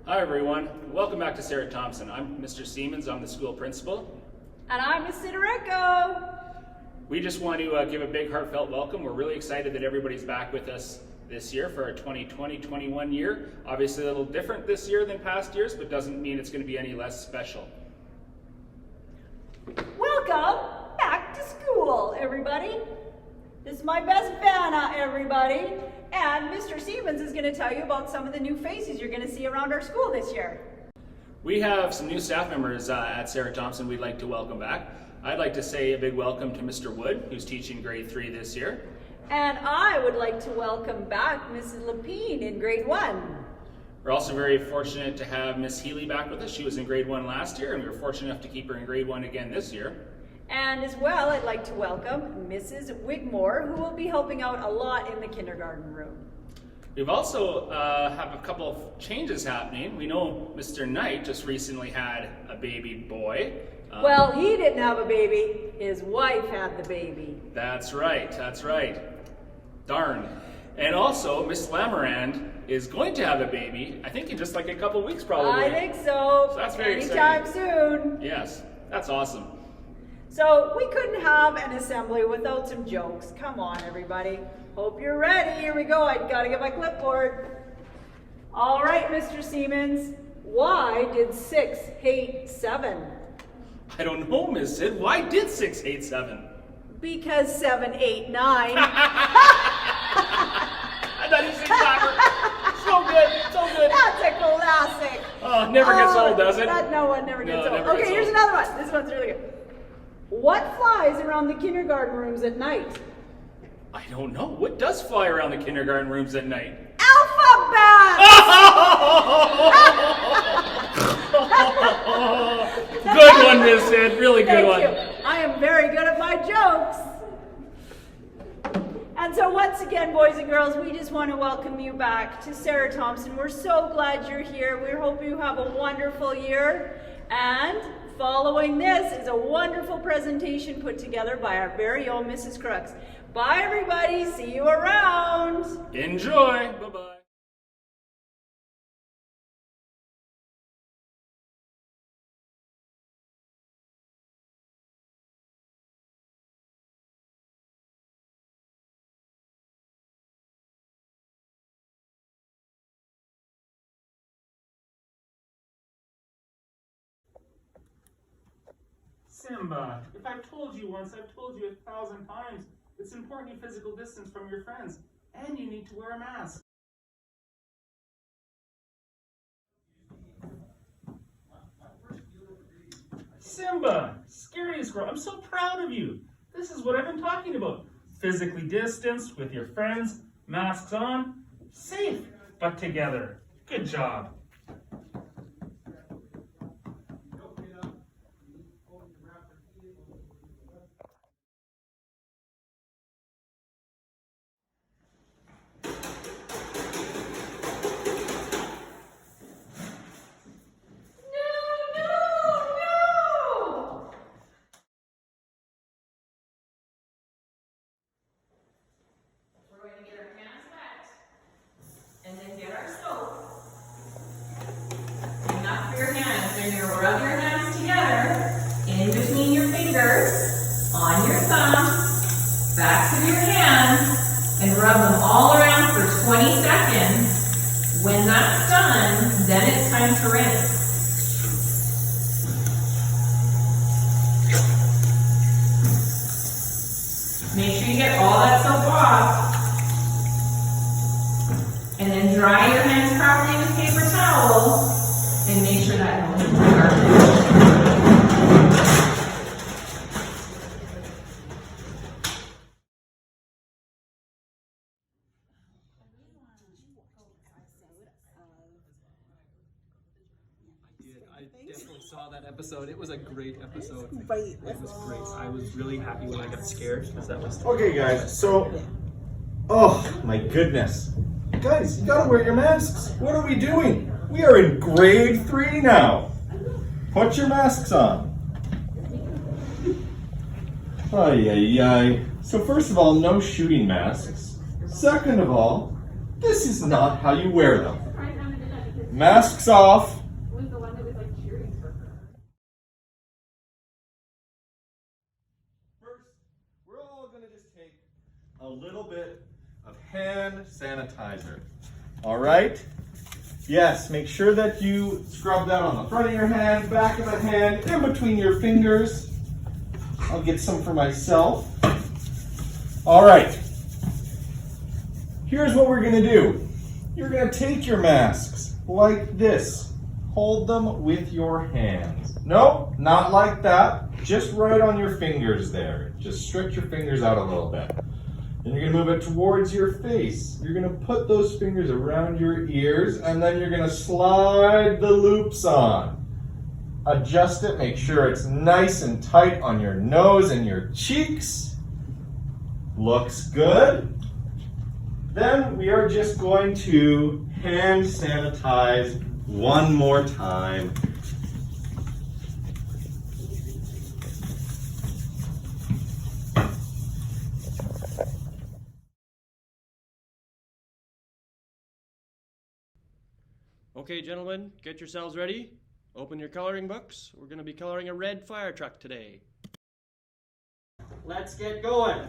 Hi everyone, welcome back to Sarah Thompson. I'm Mr. Siemens, I'm the school principal. And I'm Miss Sidoreko. We just want to give a big heartfelt welcome. We're really excited that everybody's back with us this year for our 2020-21 year. Obviously a little different this year than past years, but doesn't mean it's going to be any less special. Welcome back to school, everybody. This is my best Vanna, everybody. And Mr. Siemens is going to tell you about some of the new faces you're going to see around our school this year. We have some new staff members at Sarah Thompson we'd like to welcome back. I'd like to say a big welcome to Mr. Wood, who's teaching grade 3 this year. And I would like to welcome back Mrs. Lapine in grade 1. We're also very fortunate to have Miss Healy back with us. She was in grade 1 last year, and we were fortunate enough to keep her in grade 1 again this year. And as well, I'd like to welcome Mrs. Wigmore, who will be helping out a lot in the kindergarten room. We've also have a couple of changes happening. We know Mr. Knight just recently had a baby boy. Well, he didn't have a baby. His wife had the baby. That's right, that's right. Darn. And also, Miss Lamarand is going to have a baby, I think in just like a couple weeks probably. I think so. So that's very Anytime exciting. soon. Yes, that's awesome. So we couldn't have an assembly without some jokes. Come on, everybody. Hope you're ready. Here we go. I gotta get my clipboard. All right, Mr. Siemens. Why did 6 hate 7? I don't know, Miss Sid. Why did 6 hate 7? Because 7, 8, 9. I thought you said clever. So good, so good. That's a classic. Oh, never gets old, does it? No one never gets old. Never Okay, gets here's old. another one. This one's really good. What flies around the kindergarten rooms at night? I don't know. What does fly around the kindergarten rooms at night? Alphabet! Good one, Miss Sid. Really good one. Thank you. I am very good at my jokes. And so once again, boys and girls, we just want to welcome you back to Sarah Thompson. We're so glad you're here. We hope you have a wonderful year. And following this is a wonderful presentation put together by our very own Mrs. Crooks. Bye, everybody. See you around. Enjoy. Bye-bye. Simba, if I've told you once, I've told you 1,000 times. It's important you physical distance from your friends, and you need to wear a mask. Simba, scariest girl, I'm so proud of you. This is what I've been talking about. Physically distanced with your friends, masks on, safe, but together. Good job. And then get our soap. And not for your hands. Then you're gonna rub your hands together in between your fingers, on your thumb, backs of your hands, and rub them all around for 20 seconds. When that's done, then it's time to rinse. Make sure you get all that soap off. And then dry your hands properly with paper towel and make sure that goes in the garbage. I definitely saw that episode. It was a great episode. It was great. I was really happy when I got scared because that was. Okay, guys, so. Oh, my goodness. Guys, you gotta wear your masks. What are we doing? We are in grade 3 now. Put your masks on. Ay, ay, ay. So, first of all, no shooting masks. Second of all, this is not how you wear them. Masks off. Who was the one that was like cheering for her? First, we're all going to just take a little bit of hand sanitizer. All right? Yes, make sure that you scrub that on the front of your hand, back of the hand, in between your fingers. I'll get some for myself. All right. Here's what we're going to do. You're going to take your masks like this. Hold them with your hands. No, not like that. Just right on your fingers there. Just stretch your fingers out a little bit. Then you're going to move it towards your face. You're going to put those fingers around your ears, and then you're going to slide the loops on. Adjust it. Make sure it's nice and tight on your nose and your cheeks. Looks good. Then we are just going to hand sanitize one more time. Okay, gentlemen, get yourselves ready. Open your coloring books. We're going to be coloring a red fire truck today. Let's get going.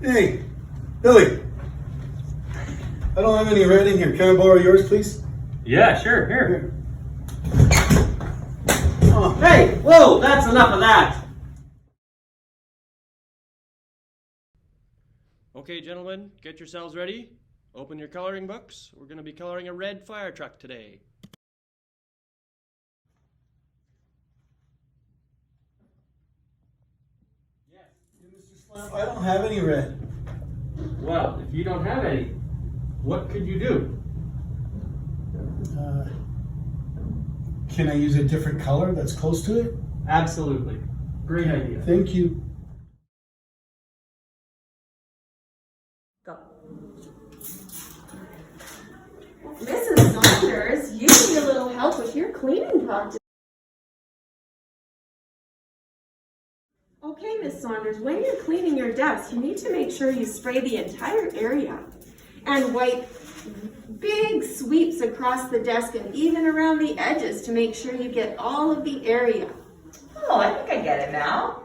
Hey, Billy. I don't have any red in here. Can I borrow yours, please? Yeah, sure, here. Oh, hey, whoa, that's enough of that. Okay, gentlemen, get yourselves ready. Open your coloring books. We're going to be coloring a red fire truck today. I don't have any red. Well, if you don't have any, what could you do? Can I use a different color that's close to it? Absolutely. Great idea. Thank you. Go. Mrs. Saunders, you need a little help with your cleaning project. Okay, Miss Saunders, when you're cleaning your desk, you need to make sure you spray the entire area and wipe big sweeps across the desk and even around the edges to make sure you get all of the area. Oh, I think I get it now.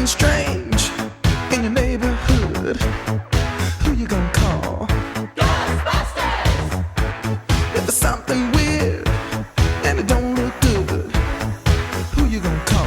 Strange in your neighborhood, who you gonna call? Ghostbusters! If there's something weird and it don't look good, who you gonna call?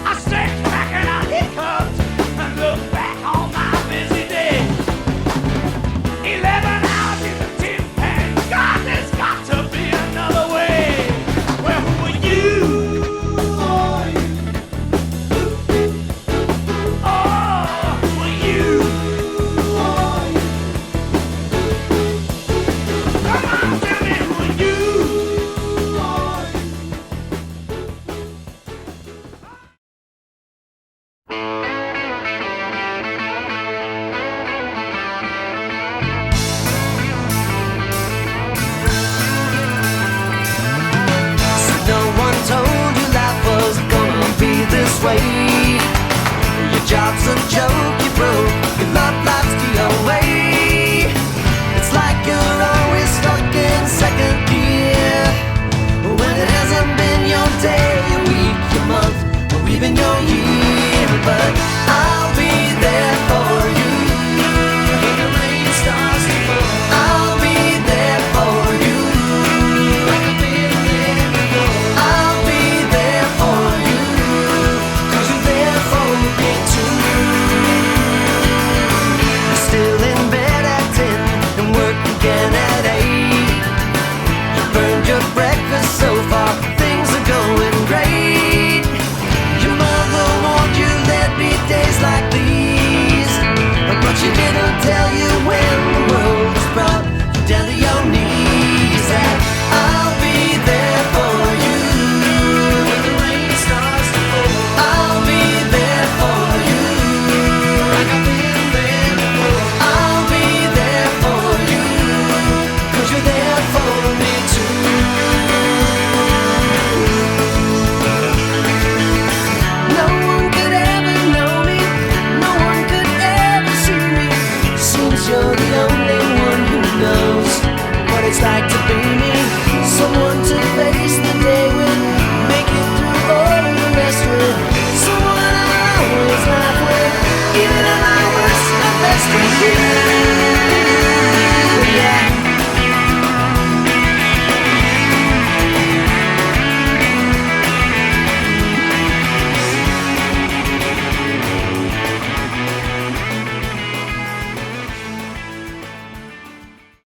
I stay back and I job's a joke you broke.